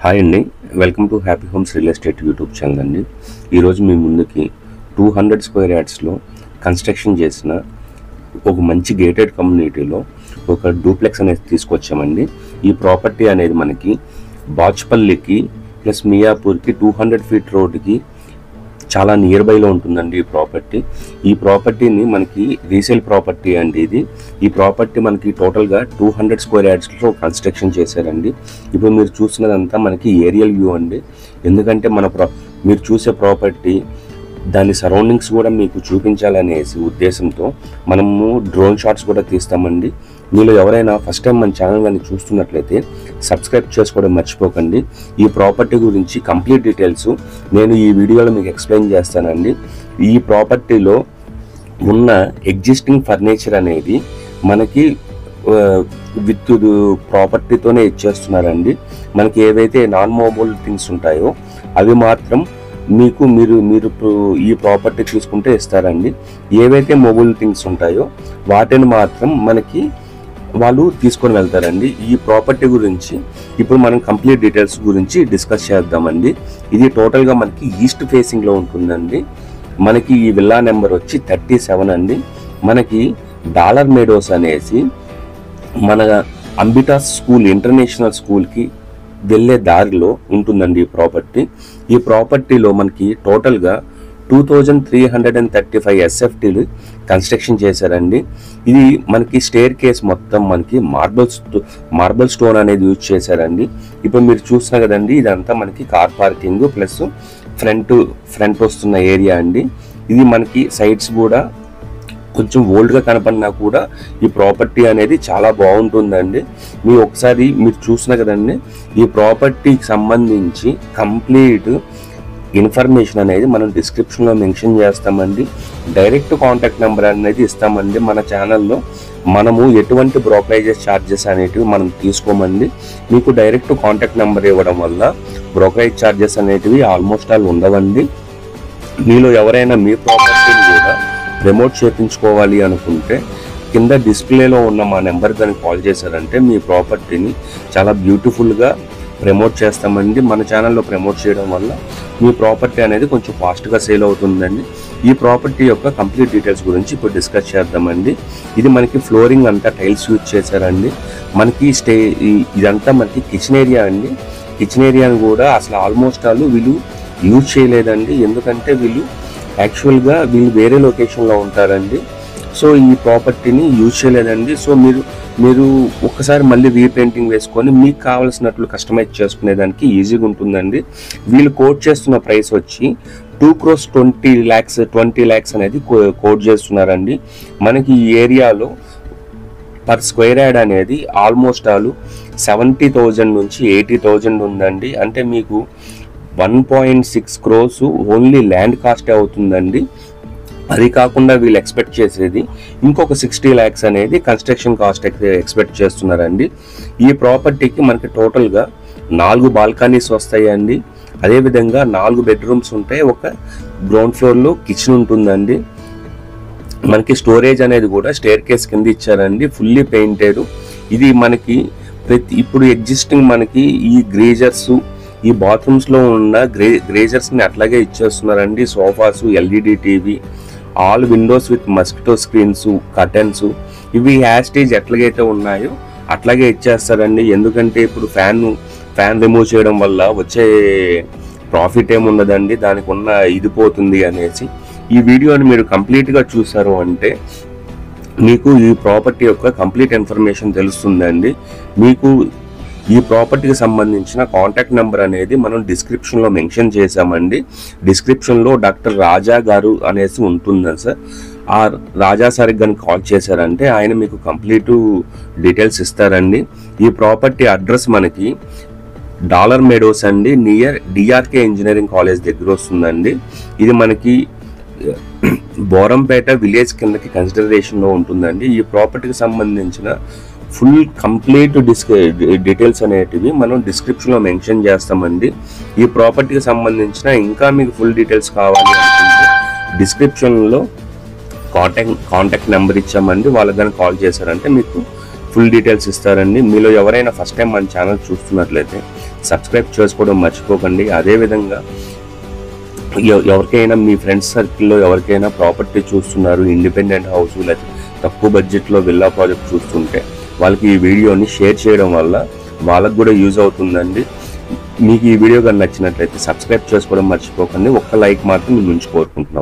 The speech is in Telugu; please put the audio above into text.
హాయ్ అండి, welcome to happy homes real estate YouTube channel అండి. ఈరోజు మీ ముందుకి 200 స్క్వేర్ యార్డ్స్లో కన్స్ట్రక్షన్ చేసిన ఒక మంచి గేటెడ్ కమ్యూనిటీలో ఒక డూప్లెక్స్ అనేది తీసుకొచ్చామండి. ఈ ప్రాపర్టీ అనేది మనకి బాచ్పల్లికి ప్లస్ మియాపూర్కి 200 ఫీట్ రోడ్డుకి చాలా నియర్ బైలో ఉంటుందండి. ఈ ప్రాపర్టీని మనకి రీసేల్ ప్రాపర్టీ అండి. ఈ ప్రాపర్టీ మనకి టోటల్గా 200 స్క్వేర్ యార్డ్స్లో కన్స్ట్రక్షన్ చేశారండి. ఇప్పుడు మీరు చూసినదంతా మనకి ఏరియల్ వ్యూ అండి. ఎందుకంటే మీరు చూసే ప్రాపర్టీ దాని సరౌండింగ్స్ కూడా మీకు చూపించాలనేసి ఉద్దేశంతో మనము డ్రోన్ షాట్స్ కూడా తీస్తామండి. మీలో ఎవరైనా ఫస్ట్ టైం మన ఛానల్ కానీ చూస్తున్నట్లయితే సబ్స్క్రైబ్ చేసుకోవడం మర్చిపోకండి. ఈ ప్రాపర్టీ గురించి కంప్లీట్ డీటెయిల్స్ నేను ఈ వీడియోలో మీకు ఎక్స్ప్లెయిన్ చేస్తానండి. ఈ ప్రాపర్టీలో ఉన్న ఎగ్జిస్టింగ్ ఫర్నిచర్ అనేది మనకి విత్ ప్రాపర్టీతోనే ఇచ్చేస్తున్నారండి. మనకి ఏవైతే నాన్ మూవబుల్ థింగ్స్ ఉంటాయో అవి మాత్రం మీరు ఈ ప్రాపర్టీ చూసుకుంటే ఇస్తారండి. ఏవైతే మూవబుల్ థింగ్స్ ఉంటాయో వాటిని మాత్రం మనకి వాళ్ళు తీసుకొని వెళ్తారండి. ఈ ప్రాపర్టీ గురించి ఇప్పుడు మనం కంప్లీట్ డీటెయిల్స్ గురించి డిస్కస్ చేద్దామండి. ఇది టోటల్గా మనకి ఈస్ట్ ఫేసింగ్లో ఉంటుందండి. మనకి ఈ విల్లా నెంబర్ వచ్చి 37 అండి. మనకి డాలర్ మేడోస్ అనేసి మన అంబిటాస్ స్కూల్ ఇంటర్నేషనల్ స్కూల్కి వెళ్ళే దారిలో ఉంటుందండి ఈ ప్రాపర్టీలో మనకి టోటల్గా 2335 SFTలు కన్స్ట్రక్షన్ చేశారండి. ఇది మనకి స్టేర్ కేస్ మొత్తం మనకి మార్బల్ స్టోన్ అనేది యూజ్ చేశారండి. ఇప్పుడు మీరు చూస్తున్నారు కదండి, ఇదంతా మనకి కార్ పార్కింగ్ ప్లస్ ఫ్రంట్ వస్తున్న ఏరియా అండి. ఇది మనకి సైడ్స్ కూడా కొంచెం ఓల్డ్గా కనపడినా కూడా ఈ ప్రాపర్టీ అనేది చాలా బాగుంటుందండి. మీరు చూసిన కదండి, ఈ ప్రాపర్టీకి సంబంధించి కంప్లీట్ ఇన్ఫర్మేషన్ అనేది మనం డిస్క్రిప్షన్లో మెన్షన్ చేస్తామండి. డైరెక్ట్ కాంటాక్ట్ నెంబర్ అనేది ఇస్తామండి. మన ఛానల్లో మనము ఎటువంటి బ్రోకరేజెస్ ఛార్జెస్ అనేటివి మనం తీసుకోమండి. మీకు డైరెక్ట్ కాంటాక్ట్ నెంబర్ ఇవ్వడం వల్ల బ్రోకరేజ్ ఛార్జెస్ అనేటివి ఆల్మోస్ట్ ఆల్ ఉండవండి. మీలో ఎవరైనా మీ ప్రాపర్టీని కూడా ప్రమోట్ చేయించుకోవాలి అనుకుంటే కింద డిస్ప్లేలో ఉన్న మా నెంబర్ కానీ కాల్ చేశారంటే మీ ప్రాపర్టీని చాలా బ్యూటిఫుల్గా ప్రమోట్ చేస్తామండి. మన ఛానల్లో ప్రమోట్ చేయడం వల్ల మీ ప్రాపర్టీ అనేది కొంచెం ఫాస్ట్గా సేల్ అవుతుందండి. ఈ ప్రాపర్టీ యొక్క కంప్లీట్ డీటెయిల్స్ గురించి ఇప్పుడు డిస్కస్ చేద్దామండి. ఇది మనకి ఫ్లోరింగ్ అంతా టైల్స్ యూజ్ చేశారండి. మనకి ఇదంతా మనకి కిచెన్ ఏరియా అండి. కిచెన్ ఏరియాని కూడా అసలు ఆల్మోస్ట్ ఆల్ వీళ్ళు యూజ్ చేయలేదండి. ఎందుకంటే వీళ్ళు వేరే లొకేషన్లో ఉంటారండి. సో ఈ ప్రాపర్టీని యూజ్ చేయలేదండి. సో మీరు ఒక్కసారి మళ్ళీ రీపెయింటింగ్ వేసుకొని మీకు కావాల్సినట్లు కస్టమైజ్ చేసుకునేదానికి ఈజీగా ఉంటుందండి. వీళ్ళు కోట్ చేస్తున్న ప్రైస్ వచ్చి 2,20 lakhs అనేది కోట్ చేస్తున్నారండి. మనకి ఈ ఏరియాలో పర్ స్క్వేర్ యార్డ్ అనేది ఆల్మోస్ట్ ఆల్ 70,000 నుంచి 80,000 ఉందండి. అంటే మీకు 1.6 crores ఓన్లీ ల్యాండ్ కాస్ట్ అవుతుందండి. అది కాకుండా వీళ్ళు ఎక్స్పెక్ట్ చేసేది ఇంకొక 60 lakhs అనేది కన్స్ట్రక్షన్ కాస్ట్ ఎక్స్పెక్ట్ చేస్తున్నారండి. ఈ ప్రాపర్టీకి మనకి టోటల్గా 4 బాల్కనీస్ వస్తాయండి. అదేవిధంగా 4 బెడ్రూమ్స్ ఉంటాయి. ఒక గ్రౌండ్ ఫ్లోర్లో కిచెన్ ఉంటుందండి. మనకి స్టోరేజ్ అనేది కూడా స్టేర్ కేస్ కింద ఇచ్చారండి, ఫుల్లీ పెయింటెడ్. ఇది మనకి ఇప్పుడు ఎగ్జిస్టింగ్ మనకి ఈ గ్రేజర్స్ ఈ బాత్రూమ్స్లో ఉన్న గ్రేజర్స్ని అట్లాగే ఇచ్చేస్తున్నారండి. సోఫాసు, LED TV, all Windows with mosquito screens, curtains ఇవి హ్యాస్టేజ్ ఎట్లాగైతే ఉన్నాయో అట్లాగే ఇచ్చేస్తారండి. ఎందుకంటే ఇప్పుడు ఫ్యాన్ రిమూవ్ చేయడం వల్ల వచ్చే ప్రాఫిట్ ఏముండదండి, దానికి ఉన్న ఇది పోతుంది అనేసి. ఈ వీడియోని మీరు కంప్లీట్గా చూసారు అంటే మీకు ఈ ప్రాపర్టీ యొక్క కంప్లీట్ ఇన్ఫర్మేషన్ తెలుస్తుందండి. మీకు ఈ ప్రాపర్టీకి సంబంధించిన కాంటాక్ట్ నెంబర్ అనేది మనం డిస్క్రిప్షన్లో మెన్షన్ చేసామండి. డిస్క్రిప్షన్లో డాక్టర్ రాజా గారు అనేసి ఉంటుంది సార్. ఆ రాజా సార్కి కానీ కాల్ చేశారంటే ఆయన మీకు కంప్లీట్ డీటెయిల్స్ ఇస్తారండి. ఈ ప్రాపర్టీ అడ్రస్ మనకి డాలర్ మేడోస్ అండి, నియర్ DRK ఇంజనీరింగ్ కాలేజ్ దగ్గర వస్తుందండి. ఇది మనకి బోరంపేట విలేజ్ కిందకి కన్సిడరేషన్లో ఉంటుందండి. ఈ ప్రాపర్టీకి సంబంధించిన ఫుల్ కంప్లీట్ డీటెయిల్స్ అనేటివి మనం డిస్క్రిప్షన్లో మెన్షన్ చేస్తామండి. ఈ ప్రాపర్టీకి సంబంధించిన ఇంకా మీకు ఫుల్ డీటెయిల్స్ కావాలి అనుకుంటే డిస్క్రిప్షన్లో కాంటాక్ట్ నెంబర్ ఇచ్చామండి. వాళ్ళకి కానీ కాల్ చేశారంటే మీకు ఫుల్ డీటెయిల్స్ ఇస్తారండి. మీలో ఎవరైనా ఫస్ట్ టైం మన ఛానల్ చూస్తున్నట్లయితే సబ్స్క్రైబ్ చేసుకోవడం మర్చిపోకండి. అదేవిధంగా ఎవరికైనా మీ ఫ్రెండ్స్ సర్కిల్లో ఎవరికైనా ప్రాపర్టీ చూస్తున్నారు, ఇండిపెండెంట్ హౌస్ లేకపోతే తక్కువ బడ్జెట్లో విల్లా ప్రాజెక్ట్ చూస్తుంటే వాళ్ళకి ఈ వీడియోని షేర్ చేయడం వల్ల వాళ్ళకు కూడా యూజ్ అవుతుందండి. మీకు ఈ వీడియో కానీ నచ్చినట్లయితే సబ్స్క్రైబ్ చేసుకోవడం మర్చిపోకండి. ఒక్క లైక్ మాత్రం మీ నుంచి కోరుకుంటున్నాం.